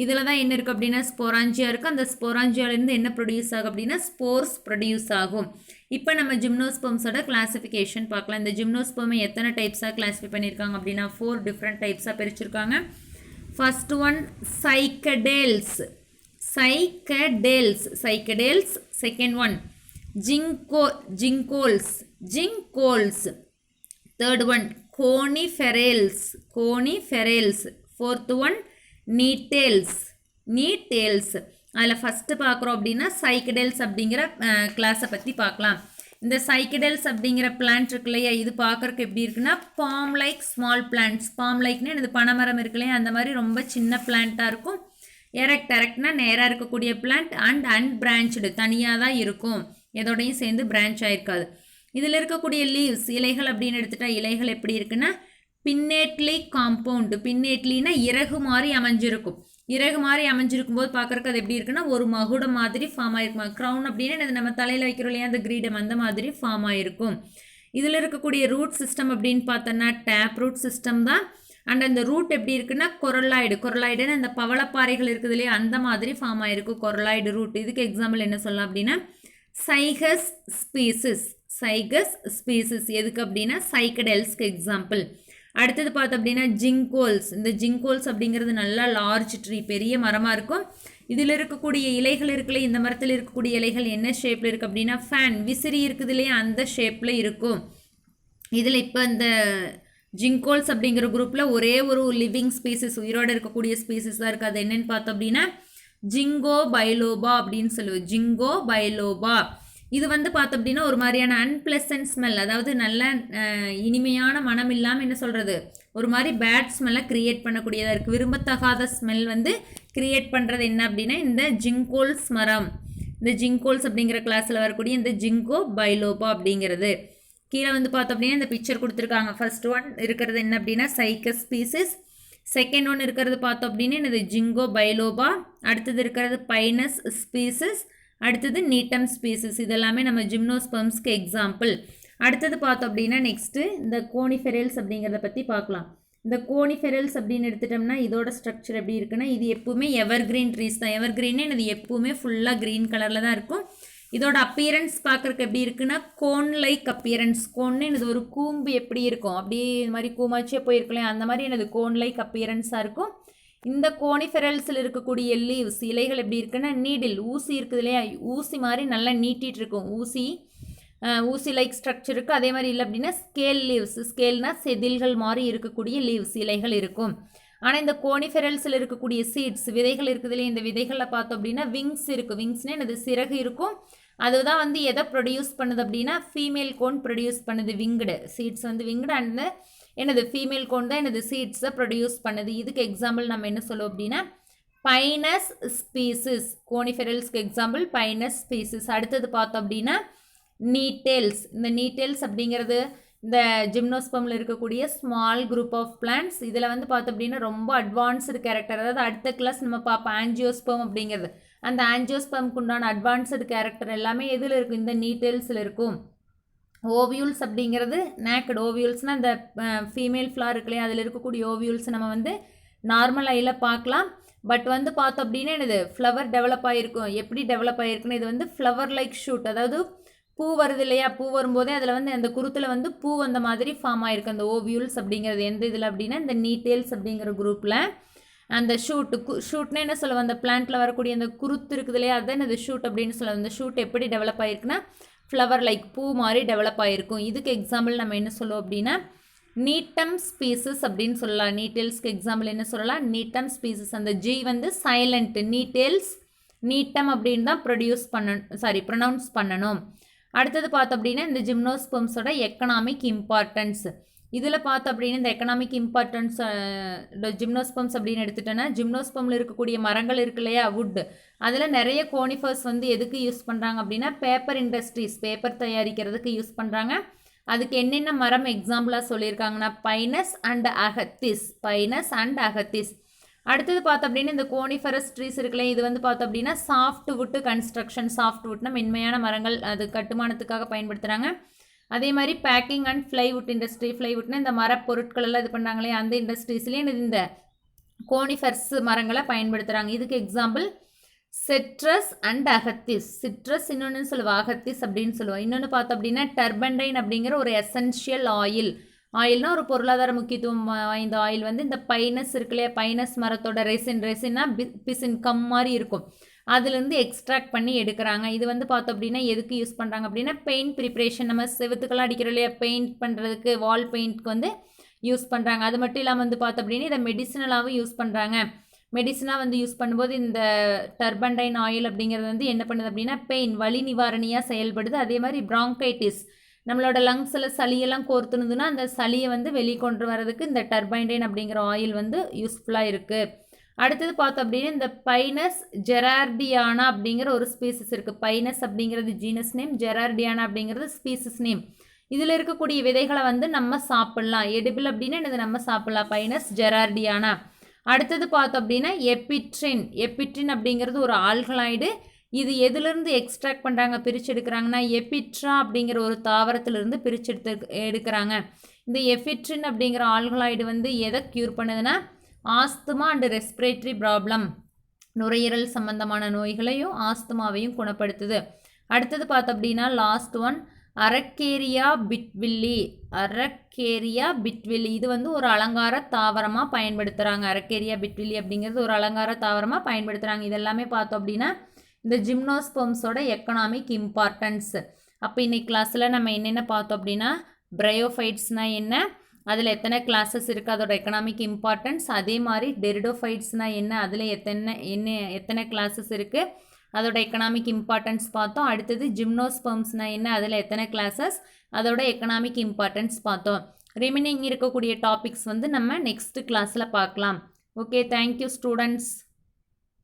இதில் தான் என்ன இருக்குது அப்படின்னா ஸ்போராஞ்சியா இருக்குது. அந்த ஸ்போராஞ்சியாலேருந்து என்ன ப்ரொடியூஸ் ஆகும் அப்படின்னா ஸ்போர்ஸ் ப்ரொடியூஸ் ஆகும். இப்போ நம்ம ஜிம்னோஸ்பெர்ம்ஸோட கிளாஸிஃபிகேஷன் பார்க்கலாம். இந்த ஜிம்னோஸ்பெர்மை எத்தனை டைப்ஸாக கிளாஸிஃபை பண்ணியிருக்காங்க அப்படின்னா 4 டிஃப்ரெண்ட் டைப்ஸாக பிரிச்சிருக்காங்க. First one, cycadales. Cycadales. Cycadales. Second one, ginkgols. Ginkgols. Third one, coniferales. Coniferales. Fourth one, nettles. Nettles. அதில் ஃபஸ்ட்டு பார்க்குறோம் அப்படின்னா சைக்கடெல்ஸ் அப்படிங்கிற கிளாஸை பற்றி பார்க்கலாம். இந்த சைக்கடெல்ஸ் அப்படிங்கிற பிளான்ட் இருக்கு இல்லையா, இது பார்க்குறக்கு எப்படி இருக்குன்னா palm like small plants. Palm லைக்னு எனது பனைமரம் இருக்கு இல்லையா, அந்த மாதிரி ரொம்ப சின்ன பிளான்ட்டாக இருக்கும். எரெக்ட்னா நேராக இருக்கக்கூடிய பிளான்ட் அண்ட் அன்பிரான்ச்டு, தனியாக தான் இருக்கும், எதோடையும் சேர்ந்து பிரான்ச் ஆகிருக்காது. இதில் இருக்கக்கூடிய லீவ்ஸ், இலைகள் அப்படின்னு எடுத்துகிட்டா இலைகள் எப்படி இருக்குன்னா பின்னேட்லி காம்பவுண்டு. பின்னேட்லின்னா இறகு மாதிரி அமைஞ்சிருக்கும். இறகு மாதிரி அமைஞ்சிருக்கும் போது பார்க்குறக்கு அது எப்படி இருக்குன்னா ஒரு மகுடம் மாதிரி ஃபார்ம் ஆகிருக்குமா. க்ரௌன் அப்படின்னு நம்ம தலையில் வைக்கிறோம் இல்லையா, அந்த கிரீடம் அந்த மாதிரி ஃபார்ம் ஆகிருக்கும். இதில் இருக்கக்கூடிய ரூட் சிஸ்டம் அப்படின்னு பார்த்தோன்னா டேப் ரூட் சிஸ்டம் தான். அண்ட் அந்த ரூட் எப்படி இருக்குன்னா கொரலாய்டுன்னு அந்த பவளப்பாறைகள் இருக்குது இல்லையா, அந்த மாதிரி ஃபார்ம் ஆகிருக்கும் கொரலாய்டு ரூட். இதுக்கு எக்ஸாம்பிள் என்ன சொல்லலாம் அப்படின்னா சைகஸ் ஸ்பீசிஸ். சைகஸ் ஸ்பீசிஸ் எதுக்கு அப்படின்னா சைக்கடெல்ஸ்க்கு எக்ஸாம்பிள். அடுத்தது பார்த்தோம் அப்படின்னா ஜிங்கோல்ஸ். இந்த ஜிங்கோல்ஸ் அப்படிங்கிறது நல்லா லார்ஜ் ட்ரீ, பெரிய மரமாக இருக்கும். இதில் இருக்கக்கூடிய இலைகள் இருக்குல்ல, இந்த மரத்தில் இருக்கக்கூடிய இலைகள் என்ன ஷேப்பில் இருக்குது அப்படின்னா ஃபேன், விசிறி இருக்குது இல்லையா, அந்த ஷேப்பில் இருக்கும். இதில் இப்போ இந்த ஜிங்கோல்ஸ் அப்படிங்கிற குரூப்பில் ஒரே ஒரு லிவிங் ஸ்பீசிஸ், உயிரோடு இருக்கக்கூடிய ஸ்பீசிஸ் தான் இருக்குது. அது என்னென்னு பார்த்தோம் அப்படின்னா ஜிங்கோ பைலோபா அப்படின்னு சொல்லுவோம். ஜிங்கோ பைலோபா இது வந்து பார்த்தோம் அப்படின்னா ஒரு மாதிரியான அன்பிளசன்ட் ஸ்மெல், அதாவது நல்ல இனிமையான மனம் இல்லாமல் என்ன சொல்கிறது ஒரு மாதிரி பேட் ஸ்மெல்லை க்ரியேட் பண்ணக்கூடியதாக இருக்குது. விரும்பத்தகாத ஸ்மெல் வந்து க்ரியேட் பண்ணுறது என்ன அப்படின்னா இந்த ஜிங்கோல்ஸ் மரம். இந்த ஜிங்கோல்ஸ் அப்படிங்கிற கிளாஸில் வரக்கூடிய இந்த ஜிங்கோ பைலோபா அப்படிங்கிறது. கீழே வந்து பார்த்தோம் அப்படின்னா இந்த பிக்சர் கொடுத்துருக்காங்க. ஃபர்ஸ்ட் ஒன் இருக்கிறது என்ன அப்படின்னா சைக்கஸ் ஸ்பீசிஸ். செகண்ட் ஒன் இருக்கிறது பார்த்தோம் அப்படின்னா இது ஜிங்கோ பைலோபா. அடுத்தது இருக்கிறது பைனஸ் ஸ்பீசிஸ். அடுத்தது நீட்டம் ஸ்பீசிஸ். இதெல்லாமே நம்ம ஜிம்னோஸ்பெர்ம்ஸ்க்கு எக்ஸாம்பிள். அடுத்தது பார்த்தோம் அப்படின்னா நெக்ஸ்ட்டு இந்த கோனிஃபெரல்ஸ் அப்படிங்கிறத பற்றி பார்க்கலாம். இந்த கோனிஃபெரல்ஸ் அப்படின்னு எடுத்துட்டோம்னா இதோட ஸ்ட்ரக்சர் எப்படி இருக்குன்னா இது எப்பவுமே எவர்கிரீன் ட்ரீஸ் தான். எவர்கிரீனே இது எப்பவுமே ஃபுல்லாக க்ரீன் கலரில் தான் இருக்கும். இதோட அப்பியரன்ஸ் பார்க்குறக்கு எப்படி இருக்குன்னா கோன் லைக் அப்பியரன்ஸ். கோன்னு இது ஒரு கூம்பு எப்படி இருக்கும் அப்படியே இது மாதிரி கூமாச்சியே போயிருக்கலாம், அந்த மாதிரி எனது கோன் லைக் அப்பியரன்ஸாக இருக்கும். இந்த கோனிஃபெரல்ஸில் இருக்கக்கூடிய லீவ்ஸ், இலைகள் எப்படி இருக்குன்னா நீடில், ஊசி இருக்குது இல்லையா, ஊசி மாதிரி நல்லா நீட்டிகிட்டு இருக்கும். ஊசி லைக் ஸ்ட்ரக்சர் இருக்குது. அதே மாதிரி இல்லை அப்படின்னா ஸ்கேல் லீவ்ஸ். ஸ்கேல்னால் செதில்கள் மாதிரி இருக்கக்கூடிய லீவ்ஸ், இலைகள் இருக்கும். ஆனால் இந்த கோனிஃபெரல்ஸில் இருக்கக்கூடிய சீட்ஸ், விதைகள் இருக்குது இல்லையா, இந்த விதைகளில் பார்த்தோம் அப்படின்னா விங்ஸ் இருக்குது. விங்ஸ்னே எனது சிறகு இருக்கும். அதுதான் வந்து எதை ப்ரொடியூஸ் பண்ணுது அப்படின்னா ஃபீமேல் கோன் ப்ரொடியூஸ் பண்ணுது. விங்குடு சீட்ஸ் வந்து விங்குடு அண்ட் எனது ஃபீமேல் கோன் தான் எனது சீட்ஸை ப்ரொடியூஸ் பண்ணுது. இதுக்கு எக்ஸாம்பிள் நம்ம என்ன சொல்லுவோம் அப்படின்னா பைனஸ் ஸ்பீசிஸ். கோனிஃபெரல்ஸ்க்கு எக்ஸாம்பிள் பைனஸ் ஸ்பீசிஸ். அடுத்தது பார்த்தோம் அப்படின்னா நீட்டெல்ஸ். இந்த நீட்டெல்ஸ் அப்படிங்கிறது இந்த ஜிம்னோஸ்பெர்மில் இருக்கக்கூடிய ஸ்மால் குரூப் ஆஃப் பிளான்ட்ஸ். இதில் வந்து பார்த்தோம் அப்படின்னா ரொம்ப அட்வான்ஸ்டு கேரக்டர், அதாவது அடுத்த கிளாஸ் நம்ம பார்ப்போம் ஆஞ்சியோஸ்பெர்ம் அப்படிங்கிறது. அந்த ஆஞ்சியோஸ்பெர்முக்கு உண்டான அட்வான்ஸ்டு கேரக்டர் எல்லாமே எதில் இருக்கும், இந்த நீட்டெல்ஸில் இருக்கும். ஓவியூல்ஸ் அப்படிங்கிறது நேக்கட் ஓவியூல்ஸ்னால் இந்த ஃபீமேல் ஃப்ளார் இருக்கு இல்லையா, அதில் இருக்கக்கூடிய ஓவியூல்ஸ் நம்ம வந்து நார்மல் ஐயில் பார்க்கலாம். பட் வந்து பார்த்தோம் அப்படின்னா இது ஃப்ளவர் டெவலப் ஆகிருக்கும். எப்படி டெவலப் ஆகிருக்குன்னு இது வந்து ஃப்ளவர் லைக் ஷூட், அதாவது பூ வருது இல்லையா, பூ வரும்போதே அதில் வந்து அந்த குருத்தில் வந்து பூ வந்த மாதிரி ஃபார்ம் ஆகிருக்கு அந்த ஓவியூல்ஸ் அப்படிங்கிறது. எந்த இதில் அப்படின்னா இந்த நீட்டெல்ஸ் அப்படிங்கிற குரூப்பில் அந்த ஷூட்னா என்ன சொல்லுவோம், அந்த பிளான்ட்டில் வரக்கூடிய அந்த குருத்து இருக்குது இல்லையா, அதுதான் இந்த ஷூட் அப்படின்னு சொல்லுவோம். அந்த ஷூட் எப்படி டெவலப் ஆகிருக்குன்னா ஃப்ளவர் லைக் பூ மாதிரி டெவலப் ஆகிருக்கும். இதுக்கு எக்ஸாம்பிள் நம்ம என்ன சொல்லுவோம் அப்படின்னா நீட்டம் ஸ்பீசிஸ் அப்படின்னு சொல்லலாம். நீட்டெல்ஸ்க்கு எக்ஸாம்பிள் என்ன சொல்லலாம், நீட்டம் ஸ்பீசிஸ். அந்த ஜி வந்து சைலண்ட், நீட்டெல்ஸ் நீட்டம் அப்படின்னு தான் ப்ரொனவுன்ஸ் பண்ணணும். அடுத்தது பார்த்தோம் அப்படின்னா இந்த ஜிம்னோஸ்பெர்ம்ஸோட எக்கனாமிக் இம்பார்ட்டன்ஸ். இதில் பார்த்தோம் அப்படின்னா இந்த எக்கனாமிக் இம்பார்ட்டன்ஸ் ஜிம்னோஸ்பெர்ம்ஸ் அப்படின்னு எடுத்துட்டோன்னா ஜிம்னோஸ்பெர்மில் இருக்கக்கூடிய மரங்கள் இருக்கு இல்லையா, வுட், அதில் நிறைய கோனிஃபர்ஸ் வந்து எதுக்கு யூஸ் பண்ணுறாங்க அப்படின்னா பேப்பர் இண்டஸ்ட்ரீஸ், பேப்பர் தயாரிக்கிறதுக்கு யூஸ் பண்ணுறாங்க. அதுக்கு என்னென்ன மரம் எக்ஸாம்பிளாக சொல்லியிருக்காங்கன்னா Pinus and Agathis. Pinus and Agathis. அடுத்தது பார்த்தோம் அப்படின்னா இந்த கோனிஃபரஸ் ட்ரீஸ் இருக்குல்ல, இது வந்து பார்த்தோம் அப்படின்னா சாஃப்ட் வுட்டு கன்ஸ்ட்ரக்ஷன். சாஃப்ட் வுட்னா மென்மையான மரங்கள், அது கட்டுமானத்துக்காக பயன்படுத்துகிறாங்க. அதே மாதிரி பேக்கிங் அண்ட் ஃப்ளைவுட் இண்டஸ்ட்ரி. ஃப்ளைவுட்னா இந்த மரப்பொருட்கள் எல்லாம் இது பண்ணாங்களே அந்த இண்டஸ்ட்ரீஸ்லேயே இந்த கோனிஃபர்ஸ் மரங்களை பயன்படுத்துகிறாங்க. இதுக்கு எக்ஸாம்பிள் சிட்ரஸ் அண்ட் அகத்திஸ். சிட்ரஸ் இன்னொன்று சொல்லுவோம், அகத்திஸ் அப்படின்னு சொல்லுவோம். இன்னொன்று பார்த்தோம் அப்படின்னா டர்பண்டைன் அப்படிங்கிற ஒரு எசென்ஷியல் ஆயில். ஆயில்னா ஒரு பொருளாதார முக்கியத்துவம் வாய்ந்த ஆயில் வந்து இந்த பைனஸ் இருக்கு இல்லையா, பைனஸ் மரத்தோட ரெசின்னா பிசின் கம் மாதிரி இருக்கும், அதுலேருந்து எக்ஸ்ட்ராக்ட் பண்ணி எடுக்கிறாங்க. இது வந்து பார்த்தோம் அப்படின்னா எதுக்கு யூஸ் பண்ணுறாங்க அப்படின்னா பெயிண்ட் ப்ரிப்ரேஷன், நம்ம செவத்துக்கெல்லாம் அடிக்கிறோம் இல்லையா, பெயிண்ட் பண்ணுறதுக்கு, வால் பெயிண்ட்க்கு வந்து யூஸ் பண்ணுறாங்க. அது மட்டும் இல்லாமல் வந்து பார்த்தோம் அப்படின்னா இதை மெடிசினலாகவும் யூஸ் பண்ணுறாங்க. மெடிசனாக வந்து யூஸ் பண்ணும்போது இந்த டர்பண்டைன் ஆயில் அப்படிங்கிறது வந்து என்ன பண்ணுது அப்படின்னா பெயின், வலி நிவாரணியாக செயல்படுது. அதே மாதிரி ப்ராங்கைட்டிஸ், நம்மளோட லங்ஸில் சளியெல்லாம் கோர்த்துனுதுன்னா அந்த சளியை வந்து வெளிக்கொண்டு வரதுக்கு இந்த டர்பண்டைன் அப்படிங்கிற ஆயில் வந்து யூஸ்ஃபுல்லாக இருக்குது. அடுத்தது பார்த்தோம் அப்படின்னா இந்த பைனஸ் ஜெரார்டியானா அப்படிங்கிற ஒரு ஸ்பீசிஸ் இருக்குது. பைனஸ் அப்படிங்கிறது ஜீனஸ் நேம், ஜெரார்டியானா அப்படிங்கிறது ஸ்பீசிஸ் நேம். இதில் இருக்கக்கூடிய விதைகளை வந்து நம்ம சாப்பிட்லாம். எடிபிள் அப்படின்னா என்னது, நம்ம சாப்பிட்லாம். பைனஸ் ஜெரார்டியானா. அடுத்தது பார்த்தோம் அப்படின்னா எப்பிட்ரின் அப்படிங்கிறது ஒரு ஆல்கலாய்டு. இது எதுலேருந்து எக்ஸ்ட்ராக்ட் பண்ணுறாங்க, பிரித்து எடுக்கிறாங்கன்னா எப்பிட்ரா அப்படிங்கிற ஒரு தாவரத்திலிருந்து பிரித்து எடுக்கிறாங்க. இந்த எப்பிட்ரின் அப்படிங்கிற ஆல்கலாய்டு வந்து எதை க்யூர் பண்ணுதுன்னா ஆஸ்துமா அண்டு ரெஸ்பிரேட்டரி ப்ராப்ளம், நுரையீரல் சம்பந்தமான நோய்களையும் ஆஸ்துமாவையும் குணப்படுத்துது. அடுத்தது பார்த்தோம் அப்படின்னா லாஸ்ட் ஒன் அரக்கேரியா பிட்வில்லி. இது வந்து ஒரு அலங்கார தாவரமாக பயன்படுத்துகிறாங்க. அரக்கேரியா பிட்வில்லி அப்படிங்கிறது ஒரு அலங்கார தாவரமாக பயன்படுத்துகிறாங்க. இதெல்லாமே பார்த்தோம் அப்படின்னா இந்த ஜிம்னோஸ்பெர்ம்ஸோட எக்கனாமிக் இம்பார்ட்டன்ஸ். அப்போ இன்னைக்கு கிளாஸில் நம்ம என்னென்ன பார்த்தோம் அப்படின்னா பிரையோஃபைட்ஸ்னால் என்ன, அதில் எத்தனை கிளாஸஸ் இருக்குது, அதோட எக்கனாமிக் இம்பார்ட்டன்ஸ். அதே மாதிரி டெரிடோஃபைட்ஸ்னால் என்ன, அதில் எத்தனை கிளாஸஸ் இருக்குது, அதோட எக்கனாமிக் இம்பார்ட்டன்ஸ் பார்த்தோம். அடுத்தது ஜிம்னோஸ்பெர்ம்ஸ்னால் என்ன, அதில் எத்தனை கிளாஸஸ், அதோட எக்கனாமிக் இம்பார்ட்டன்ஸ் பார்த்தோம். ரிமைனிங் இருக்கக்கூடிய டாபிக்ஸ் வந்து நம்ம நெக்ஸ்ட் கிளாஸில் பார்க்கலாம். Okay, thank you students.